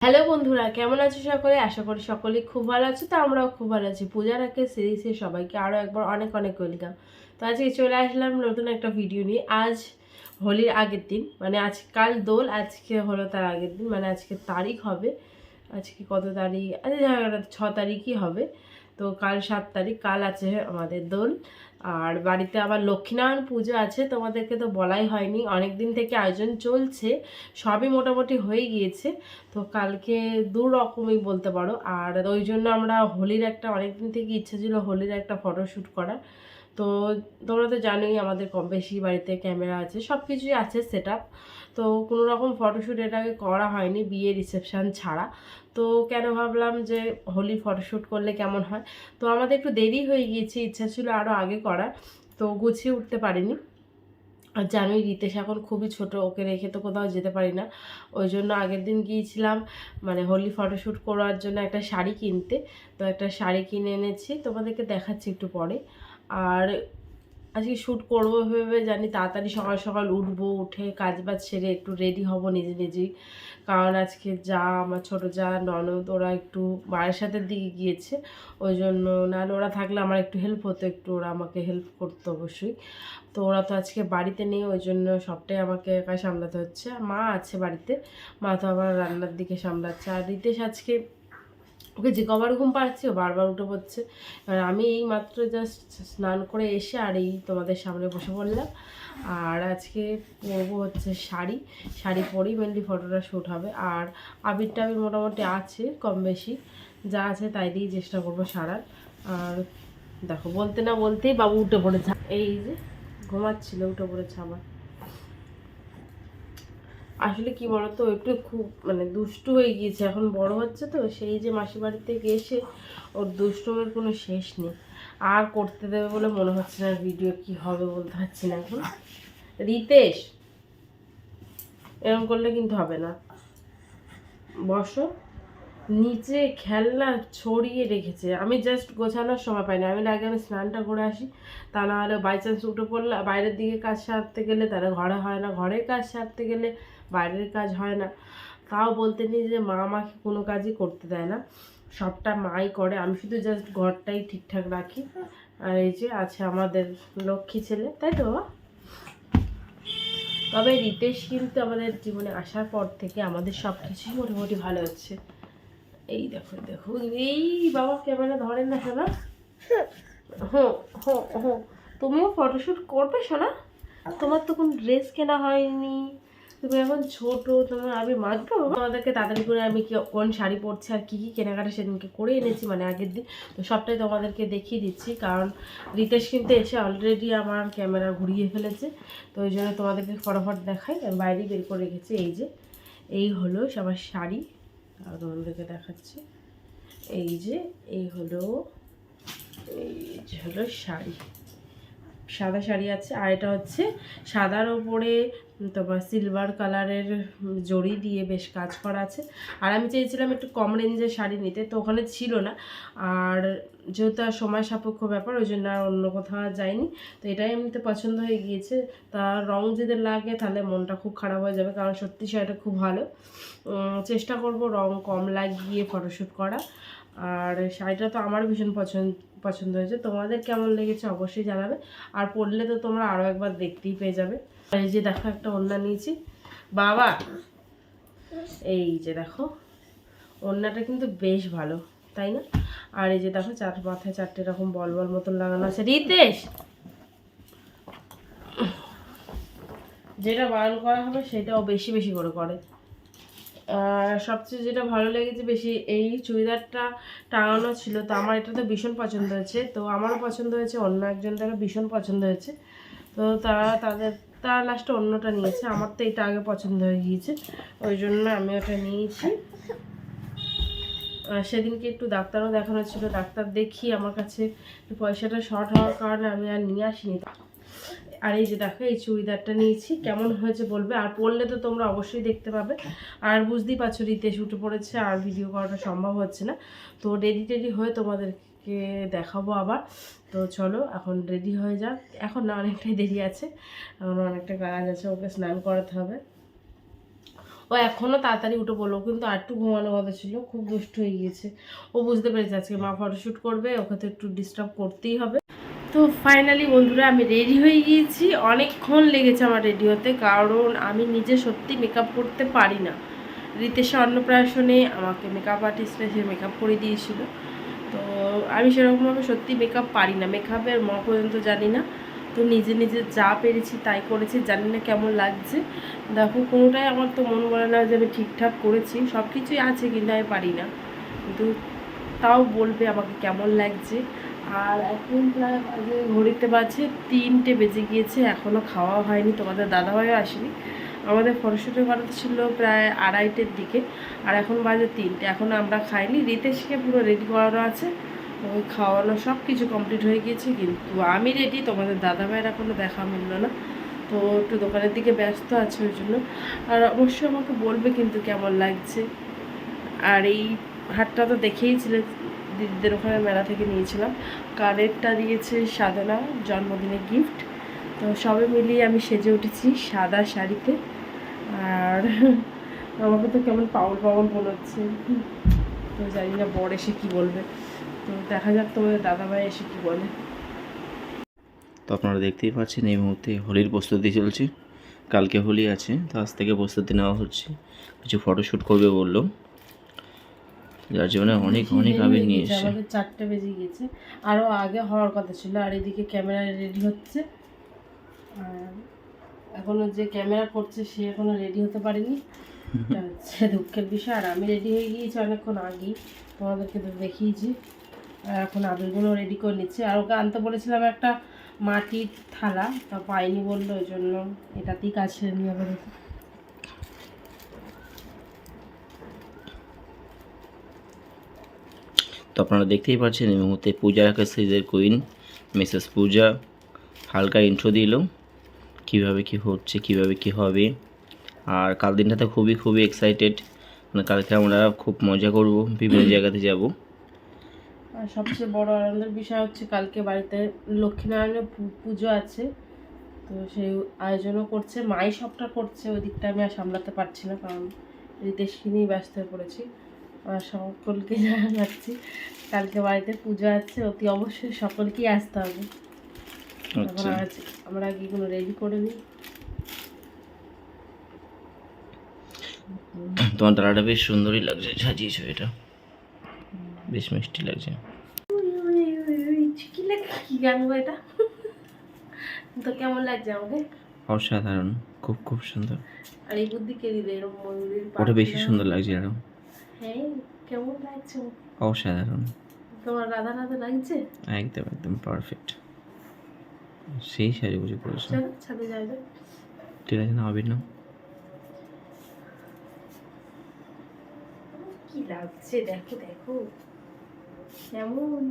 Hello বন্ধুরা, কেমন আছো সকলে? আশা করি সকলেই খুব ভালো আছো। তো আমরাও খুব ভালো আছি। পূজার আগে সিরিজে সবাইকে আরও একবার অনেক অনেক ওয়েলকাম। তো আজকে চলে আসলাম নতুন একটা ভিডিও নিয়ে। আজ হোলির আগের দিন, মানে কাল দোল, আজকে হলো তার আগের দিন, মানে আজকে তারিখ হবে, আজকে কত তারিখ? আচ্ছা 6 তারিখই হবে। তো কাল 7 তারিখ, কাল আছে আমাদের দোল। আর বাড়িতে আবার লক্ষ্মীনারায়ণ পুজো আছে, তোমাদেরকে তো বলাই হয়নি, অনেক দিন থেকে আয়োজন চলছে, সবই মোটামুটি হয়ে গিয়েছে। তো কালকে দু রকমই বলতে পারো। আর ওই জন্য আমরা হোলির একটা, অনেক দিন থেকে ইচ্ছা ছিল হোলির একটা ফটোশ্যুট করার। তো তোমরা তো জানোই আমাদের কম বেশি বাড়িতে ক্যামেরা আছে, সব কিছুই আছে সেট আপ। তো কোনো রকম ফটোশ্যুট এর আগে করা হয়নি, বিয়ে রিসেপশান ছাড়া। তো কেন ভাবলাম যে হোলি ফটোশ্যুট করলে কেমন হয়। তো আমাদের একটু দেরি হয়ে গিয়েছে, ইচ্ছা ছিল আরও আগে করার, তো গুছিয়ে উঠতে পারিনি। আর জানোই রিতেশ এখন খুবই ছোট, ওকে রেখে তো কোথাও যেতে পারি না। ওই জন্য আগের দিন গিয়েছিলাম মানে হোলি ফটোশ্যুট করার জন্য একটা শাড়ি কিনতে। তো একটা শাড়ি কিনে এনেছি, তোমাদেরকে দেখাচ্ছি একটু পরে। আর আজকে শ্যুট করবো ভেবে জানি তাড়াতাড়ি সকাল সকাল উঠবো, উঠে কাজ বাজ সেরে একটু রেডি হব নিজে নিজেই। কারণ আজকে যা আমার ছোটো যা ননদ ওরা একটু বারাসাতের দিকে গিয়েছে, ওই জন্য নাহলে ওরা থাকলে আমার একটু হেল্প হতো, একটু ওরা আমাকে হেল্প করতো অবশ্যই। তো ওরা তো আজকে বাড়িতে নেই, ওই জন্য সবটাই আমাকে একা সামলাতে হচ্ছে। মা আছে বাড়িতে, মা তো আবার রান্নার দিকে সামলাচ্ছে। আর রিতেশ আজকে ওকে যে কবার ঘুম পাড়াচ্ছি ও বারবার উঠে পড়ছে। এবার আমি এই মাত্র জাস্ট স্নান করে এসে আর এই তোমাদের সামনে বসে পড়লাম। আর আজকে পরবো হচ্ছে শাড়ি, শাড়ি পরেই মেনলি ফটোটা শ্যুট হবে। আর আবির টাবির মোটামুটি আছে কম বেশি, যা আছে তাই দিয়েই চেষ্টা করবো সারার। আর দেখো বলতে না বলতেই বাবু উঠে পড়েছে, এই যে ঘুমাচ্ছিল উঠে পড়েছে আবার। আসলে কি বলতো, একটু খুব মানে দুষ্টু হয়ে গিয়েছে, এখন বড় হচ্ছে তো, সেই যে মাসি বাড়ি থেকে এসে ওর দুষ্টুমের কোনো শেষ নেই। আর করতে দেবে বলে মনে হচ্ছে না, ভিডিও কি হবে বলতে পারছি না এখন। রিতেশ, এরকম করলে কিন্তু হবে না, বসো। নিচে খেলনা ছড়িয়ে রেখেছে, আমি জাস্ট গোছানোর সময় পাই না। আমি স্নানটা করে আসি, তা না হলে বাই চান্স উঠে পড়লে বাইরের দিকে কাজ সারতে গেলে তারা ঘরে হয় না, ঘরের কাজ সারতে গেলে বাইরের কাজ হয় না। তাও বলতে নেই যে মা আমাকে কোনো কাজই করতে দেয় না, সবটা মাই করে, আমি শুধু জাস্ট ঘরটাই ঠিকঠাক রাখি। আর এই যে আছে আমাদের লক্ষ্মী ছেলে, তাই তো বাবা? তবে রিতেশ কিন্তু আমাদের জীবনে আসার পর থেকে আমাদের সব কিছুই মোটামুটি ভালো হচ্ছে। এই দেখো দেখো, এই বাবা ক্যামেরা ধরেন না সোনা। হ্যাঁ হ্যাঁ হ্যাঁ, তুমিও ফটোশ্যুট করবে সোনা? তোমার তো কোনো ড্রেস কেনা হয়নি, তুমি এখন ছোট, তোমার আমি মাখবো। তোমাদেরকে তাড়াতাড়ি করে আমি কোন শাড়ি পরছি আর কী কী কেনাকাটা সেদিনকে করে এনেছি, মানে আগের দিন, তো সবটাই তোমাদেরকে দেখিয়ে দিচ্ছি। কারণ রিতেশ কিন্তু এসে অলরেডি আমার ক্যামেরা ঘুরিয়ে ফেলেছে, তো ওই জন্য তোমাদেরকে ফটাফট দেখাই। আমি বাইরেই বের করে রেখেছি, এই যে এই হলো আমার শাড়ি, আর তোমাদেরকে দেখাচ্ছি। এই যে এই হলো, এই যে হলো শাড়ি, সাদা শাড়ি আছে। আর এটা হচ্ছে সাদার ওপরে তোমার সিলভার কালারের জড়ি দিয়ে বেশ কাজ করা আছে। আর আমি চেয়েছিলাম একটু কম রেঞ্জের শাড়ি নিতে, তো ওখানে ছিল না। আর যেহেতু আর সময় সাপেক্ষ ব্যাপার, ওই জন্য আর অন্য কোথাও যায়নি। তো এটাই এমনিতে পছন্দ হয়ে গিয়েছে। তার রং যদি লাগে তাহলে মনটা খুব খারাপ হয়ে যাবে, কারণ সত্যি শাড়িটা খুব ভালো। চেষ্টা করব রং কম লাগিয়ে ফটোশ্যুট করা। আর শাড়িটা তো আমার ভীষণ পছন্দ হয়েছে, তোমাদের কেমন লেগেছে অবশ্যই জানাবে। আর পরলে তো তোমরা আরও একবার দেখতেই পেয়ে যাবে। এই যে দেখো একটা ওড়না নিয়েছি বাবা, এই যে দেখো ওড়নাটা কিন্তু বেশ ভালো, তাই না? আর এই যে দেখো মাথায় 4টে এরকম বল বল মতন লাগানো আছে। রিতেশ, যেটা বারণ করা হবে সেটাও বেশি বেশি করে করে। আর সবচেয়ে যেটা ভালো লেগেছে বেশি, এই চুড়িদারটা টাঙানো ছিল, তো আমার এটা তো ভীষণ পছন্দ হয়েছে, তো আমারও পছন্দ হয়েছে, অন্য একজনটারও ভীষণ পছন্দ হয়েছে। তো তারা লাস্টে অন্যটা নিয়েছে, আমার তো এটা আগে পছন্দ হয়ে গিয়েছে, ওই জন্য আমি ওটা নিয়েছি। আর সেদিনকে একটু ডাক্তারও দেখানো ছিল, ডাক্তার দেখিয়ে আমার কাছে পয়সাটা শর্ট হওয়ার কারণে আমি আর নিয়ে আসিনি। আর এই যে দেখো এই চুড়িদারটা নিয়েছি, কেমন হয়েছে বলবে। আর পরলে তো তোমরা অবশ্যই দেখতে পাবে। আর বুঝতেই পারছো রিতেশ উঠে পড়েছে, আর ভিডিও করাটা সম্ভব হচ্ছে না। তো রেডি হয়ে তোমাদেরকে দেখাবো আবার। তো চলো এখন রেডি হয়ে যাক, এখন না অনেকটাই দেরি আছে, এখন অনেকটা কাজ আছে, ওকে স্নান করাতে হবে। ও এখনও তাড়াতাড়ি উঠে পড়লো, কিন্তু আর একটু ঘুমানোর কথা ছিল, খুব দুষ্ট হয়ে গিয়েছে। ও বুঝতে পেরেছে আজকে মা ফটোশ্যুট করবে, ওকে তো একটু ডিস্টার্ব করতেই হবে। তো ফাইনালি বন্ধুরা আমি রেডি হয়ে গিয়েছি। অনেকক্ষণ লেগেছে আমার রেডি হতে, কারণ আমি নিজে সত্যি মেকআপ করতে পারি না। রিতেশা অন্নপ্রাশনে আমাকে মেকআপ আর্টিস্টরা সে মেকআপ করে দিয়েছিল, তো আমি সেরকমভাবে সত্যি মেকআপ পারি না, মেকআপের ম পর্যন্ত জানি না। তো নিজে নিজে যা পেরেছি তাই করেছি, জানি না কেমন লাগছে। দেখো কোনোটাই আমার তো মন বলে না যে আমি ঠিকঠাক করেছি, সব কিছুই আছে কিন্তু আমি পারি না। কিন্তু তাও বলবে আমাকে কেমন লাগছে। আর এখন প্রায় বাজে, ঘড়িতে বাজে 3টে বেজে গিয়েছে, এখনও খাওয়া হয়নি, তোমাদের দাদাভাইও আসেনি। আমাদের ফটোশ্যুটের কথা ছিল প্রায় 2:30-এর দিকে, আর এখন বাজে 3টে, এখনও আমরা খাইনি। রিতেশকে পুরো রেডি করানো আছে, ওই খাওয়ানো সব কিছু কমপ্লিট হয়ে গিয়েছে, কিন্তু আমি রেডি, তোমাদের দাদাভাইয়ের এখনও দেখা মিললো না। তো একটু দোকানের দিকে ব্যস্ত আছে ওই জন্য। আর অবশ্যই আমাকে বলবে কিন্তু কেমন লাগছে। আর এই হাটটা তো দেখেইছিলে, দিদিদের ওখানে মেলা থেকে নিয়েছিলাম। কানেরটা দিয়েছে সাধনা জন্মদিনের গিফট। তো সবে মিলিয়ে আমি সেজে উঠেছি সাদা শাড়িতে, আর আমাকে তো কেমন পাগল পাগল মনে হচ্ছে। তো জানি না বর এসে কী বলবে, তো দেখা যাক তোমাদের দাদাভাই এসে কী বলে। তো আপনারা দেখতেই পাচ্ছেন এই মুহূর্তে হোলির প্রস্তুতি চলছে। কালকে হোলি আছে, তো আজ থেকে প্রস্তুতি নেওয়া হচ্ছে। কিছু ফটোশ্যুট করবে বললো, যার জন্য অনেক আবির নিয়ে এসেছে। আমাদের 4টে বেজে গিয়েছে, আরও আগে হওয়ার কথা ছিল। আর এদিকে ক্যামেরা রেডি হচ্ছে, আর এখনও যে ক্যামেরা করছে সে এখনও রেডি হতে পারেনি, এটা হচ্ছে দুঃখের বিষয়। আর আমি রেডি হয়ে গিয়েছি অনেকক্ষণ আগেই, তোমাদেরকে তো দেখিয়েছি। আর এখন আবিরগুলো রেডি করে নিচ্ছে। আর ওকে আনতে বলেছিলাম একটা মাটির থালা, তা পাইনি বললো, ওই জন্য এটাতেই কাজ সেরে নিয়ে আবার। তো আপনারা দেখতেই পাচ্ছেন এই মুহূর্তে পূজা সিরিজের কুইন মিসেস পূজা হালকা ইন্ট্রো দিল, কীভাবে কী হচ্ছে, কীভাবে কী হবে। আর কাল দিনটাতে খুবই এক্সাইটেড, মানে কালকে আমরা খুব মজা করব, বিভিন্ন জায়গাতে যাব। আর সবচেয়ে বড় আনন্দের বিষয় হচ্ছে কালকে বাড়িতে লক্ষ্মীনারায়ণের পুজো আছে, তো সেই আয়োজনও করছে, মাই সবটা করছে। ওই দিকটা আমি আর সামলাতে পারছি না, কারণ রিতেশকে নিয়েই ব্যস্ত হয়ে পড়েছি। আর সকলকে জানাচ্ছি কালকে বাড়িতে পুজো আছে, অতি অবশ্যই সকলকেই আসতে হবে। এখন আমরা আগে এগুলো রেডি করে নিই। তোমার ডালাটা বেশ সুন্দরই লাগছে, সাজিয়েছো, এটা বেশ মিষ্টি লাগছে। কি গান গো এটা? তো কেমন লাগছে আমাকে? অসাধারণ, খুব সুন্দর। আর এই বুদ্ধি কে দিলে এরকম ময়ূরের? ওটা বেশি সুন্দর লাগছে আরো। হ্যাঁ, কেমন লাগছে? অসাধারণ। তোমার রাধা রাধা লাগছে? একদম পারফেক্ট, সেই সাজুগুজু করেছো। চলো ছাদে যাবে। ঠিক আছে, না আবির না, কি লাগছে দেখো দেখো কেমন।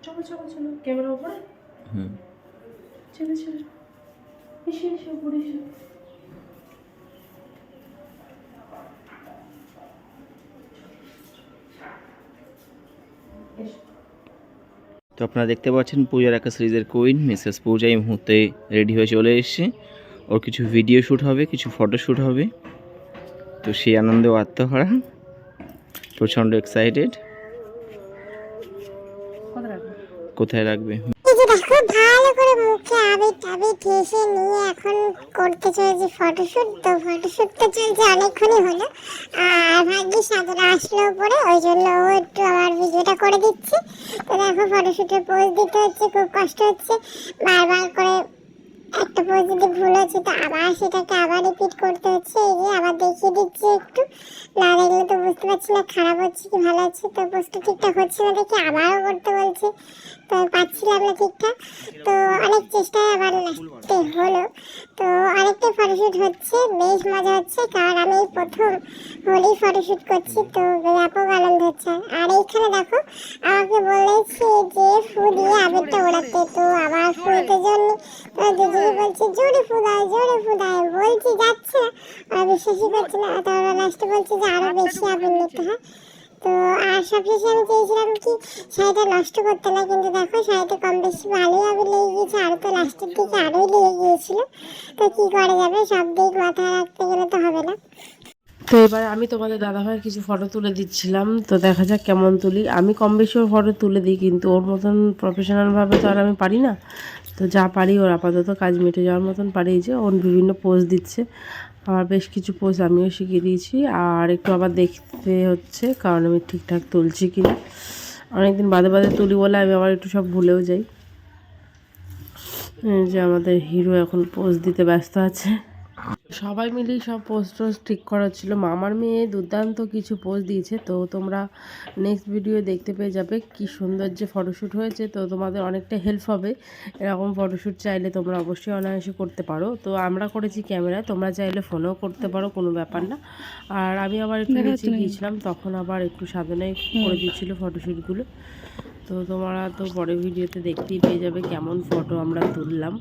চলো ক্যামেরা উপরে। চলো এসো উপরে এসো। তো আপনারা দেখতে পাচ্ছেন পূজার একা সিরিজের কুইন মিসেস পূজা এই মুহূর্তে রেডি হয়ে চলে এসেছে। ওর কিছু ভিডিও শ্যুট হবে, কিছু ফটো শ্যুট হবে, তো সেই আনন্দেও আত্মহারা, প্রচণ্ড এক্সাইটেড। কোথায় রাখবে? দেখো ভালো করে মুখে আবির টাবির ঠেসে নিয়ে এখন করতে চলেছে ফটোশ্যুট। তো ফটোশ্যুটটা চলছে অনেকক্ষণই হলো, আর ভাগ্যিস সাধনা আসলো উপরে, ওই জন্য ও একটু আমার ভিডিওটা করে দিচ্ছে। তো দেখো ফটোশ্যুটের পোজ দিতে হচ্ছে, খুব কষ্ট হচ্ছে, বারবার করে একটা পোজ যদি ভুল হচ্ছে তো আবার সেটাকে আবার রিপিট করতে হচ্ছে। এই যে আবার দেখিয়ে দিচ্ছি একটু, না দেখলে তো বুঝতে পারছি না খারাপ হচ্ছে কি ভালো হচ্ছে। তো পোজটা ঠিকঠাক হচ্ছে না দেখে আবারও করতে বলছে, তো পাচ্ছিলাম না ঠিকঠাক। তো অনেক চেষ্টায় আবার লাস্টে হলো। তো অনেকটাই ফটোশ্যুট হচ্ছে, বেশ মজা হচ্ছে, কারণ আমি প্রথম হোলি ফটোশ্যুট করছি, তো ব্যাপক আনন্দ হচ্ছে। আর এইখানে দেখো আমাকে বলেছে যে ফু দিয়ে আবিরটা ওড়াতে, তো আমার ফুলতে জন্য দিদি বলছে জোরে ফুদায় বলছি যাচ্ছে না, আর বিশ্বাসই করছে না। তারপর লাস্টে বলছে যে আরো বেশি আবির নিতে হয়। তো আর সবশেষে আমি চেয়েছিলাম কি শাড়িটা নষ্ট করতে না, কিন্তু দেখো শাড়িতে কম বেশি ভালোই আগুন লেগে গিয়েছে, আরও তো লাস্টের দিকে আরোই লেগে গিয়েছিল। তো কি করা যাবে, সব দিক মাথায় রাখতে গেলে তো হবে না। তো এবার আমি তোমাদের দাদাভাইয়ের কিছু ফটো তুলে দিচ্ছিলাম, তো দেখা যাক কেমন তুলি। আমি কম বেশি ওর ফটো তুলে দিই, কিন্তু ওর মতন প্রফেশনালভাবে তো আর আমি পারি না। তো যা পারি ওর আপাতত কাজ মিটে যাওয়ার মতন পারি। যে ওর বিভিন্ন পোজ দিচ্ছে, আমার বেশ কিছু পোজ আমিও শিখিয়ে দিয়েছি, আর একটু আবার দেখতে হচ্ছে কারণ আমি ঠিকঠাক তুলছি কি না। অনেকদিন বাদে বাদে তুলি বলে আমি আবার একটু সব ভুলেও যাই। যে আমাদের হিরো এখন পোজ দিতে ব্যস্ত আছে। সবাই মিলেই সব পোস্ট টোস্ট ঠিক করা ছিল। মামার মেয়ে দুর্দান্ত কিছু পোস্ট দিয়েছে, তো তোমরা নেক্সট ভিডিও দেখতে পেয়ে যাবে কি সুন্দর যে ফটোশ্যুট হয়েছে। তো তোমাদের অনেকটা হেল্প হবে, এরকম ফটোশ্যুট চাইলে তোমরা অবশ্যই অনায়াসে করতে পারো। তো আমরা করেছি ক্যামেরায়, তোমরা চাইলে ফোনেও করতে পারো, কোনো ব্যাপার না। আর আমি আবার একটু নিচে গিয়েছিলাম, তখন আবার একটু সাধনায় করে দিচ্ছিলো ফটোশ্যুটগুলো। তো তোমরা তো পরের ভিডিওতে দেখতেই পেয়ে যাবে কেমন ফটো আমরা তুললাম।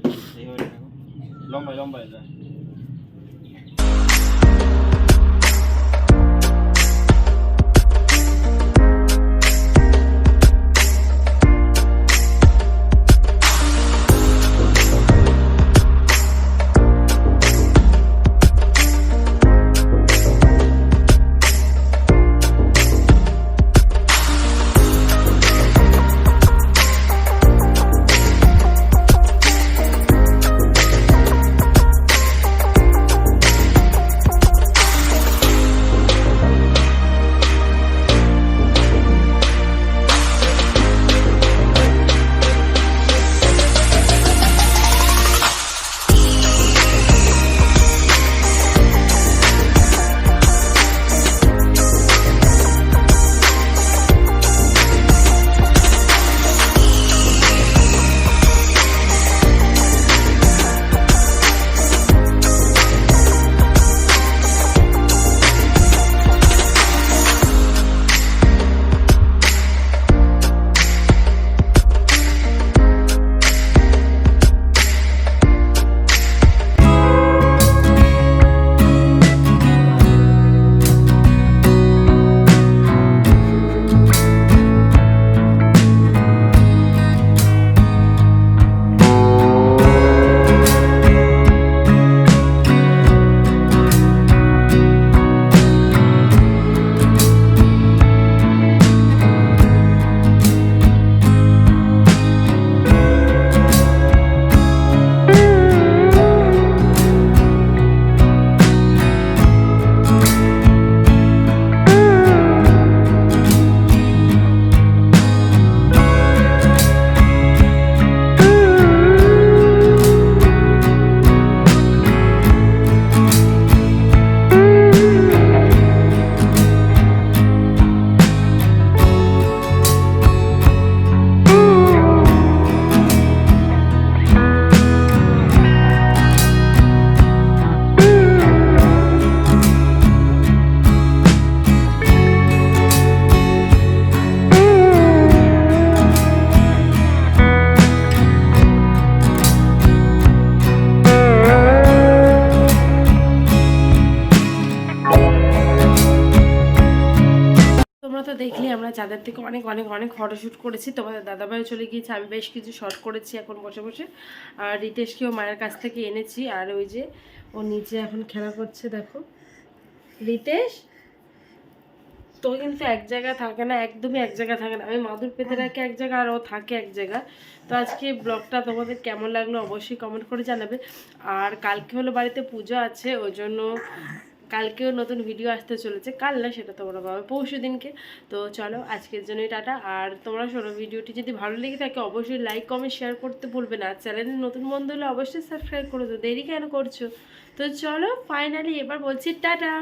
তোমরা তো দেখলে আমরা চাঁদের থেকে অনেক অনেক অনেক ফটোশ্যুট করেছি। তোমাদের দাদাভাইও চলে গিয়েছে, আমি বেশ কিছু শর্ট করেছি এখন বসে বসে। আর রিতেশকেও মায়ের কাছ থেকে এনেছি, আর ওই যে ও নিচে এখন খেলা করছে। দেখো রিতেশ তো কিন্তু এক জায়গায় থাকে না, একদমই এক জায়গায় থাকে না। আমি মাদুর পেতে রাখি এক জায়গায়, আর ও থাকে এক জায়গায়। তো আজকে ব্লগটা তোমাদের কেমন লাগলো অবশ্যই কমেন্ট করে জানাবে। আর কালকে হলো বাড়িতে পুজো আছে, ওই জন্য কালকেও নতুন ভিডিও আসতে চলেছে। কাল না, সেটা তোমরা পাবে পরশু দিনকে। তো চলো আজকের জন্যই টাটা। আর তোমরা শোনো, ভিডিওটি যদি ভালো লেগে থাকে অবশ্যই লাইক কমেন্ট শেয়ার করতে ভুলবে না। চ্যানেলে নতুন বন্ধু হলে অবশ্যই সাবস্ক্রাইব করে দেবো, দেরি কেন করছো? তো চলো ফাইনালি এবার বলছি টাটা।